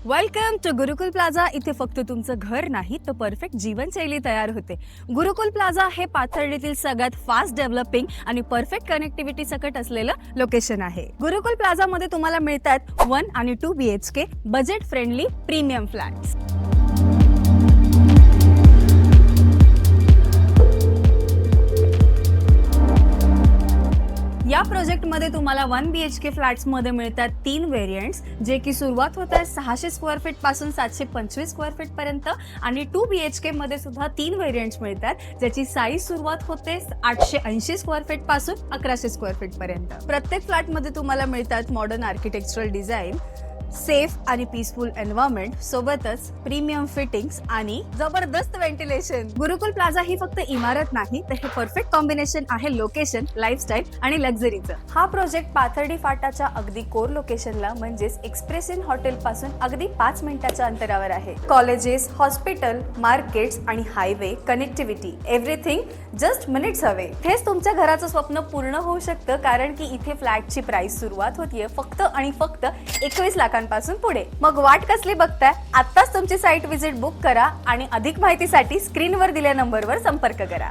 Welcome to Gurukul plaza. इथे फक्त तुमचं घर नाही तर परफेक्ट जीवनशैली तयार होते. गुरुकुल प्लाझा हे पाथर्डीतील सगळ्यात फास्ट डेव्हलपिंग आणि परफेक्ट कनेक्टिव्हिटी सकट असलेलं लोकेशन आहे. गुरुकुल प्लाझा मध्ये तुम्हाला मिळतात 1 आणि 2 BHK budget friendly premium flats. या प्रोजेक्टमध्ये तुम्हाला 1 BHK फ्लॅट्समध्ये मिळतात 3 व्हेरियंट्स, जे की सुरुवात होत आहे 600 स्क्वेअर फीट पासून 725 स्क्वेअर फीट पर्यंत. आणि 2 BHK मध्ये सुद्धा 3 व्हेरियंट्स मिळतात, ज्याची साईज सुरुवात होते 880 स्क्वेअर फीट पासून 1100 स्क्वेअर फीट पर्यंत. प्रत्येक फ्लॅटमध्ये तुम्हाला मिळतात मॉडर्न आर्किटेक्चरल डिझाईन, सेफ आणि पीसफुल एन्व्हायरमेंट, सोबतच प्रीमियम फिटिंग्स आणि जबरदस्त व्हेंटिलेशन. गुरुकुल प्लाझा ही फक्त इमारत नाही तर हे परफेक्ट कॉम्बिनेशन आहे लोकेशन, लाईफस्टाईल आणि लक्झरीचं. हा प्रोजेक्ट पाथर्डी फाटाच्या अगदी कोर लोकेशनला म्हणजेच एक्सप्रेस इन हॉटेल पासून अगदी 5 मिनिटाच्या अंतरावर आहे. कॉलेजेस, हॉस्पिटल, मार्केट्स आणि highway connectivity, everything just minutes away. हेच तुमच्या घराचं स्वप्न पूर्ण होऊ शकतं, कारण की इथे फ्लॅटची प्राइस सुरुवात होतीये फक्त आणि फक्त 21 लाखांपासून पुढे. मग वाट कसली बघताय? आत्ताच तुमची साईट व्हिजिट बुक करा आणि अधिक माहितीसाठी स्क्रीनवर दिलेल्या नंबरवर संपर्क करा.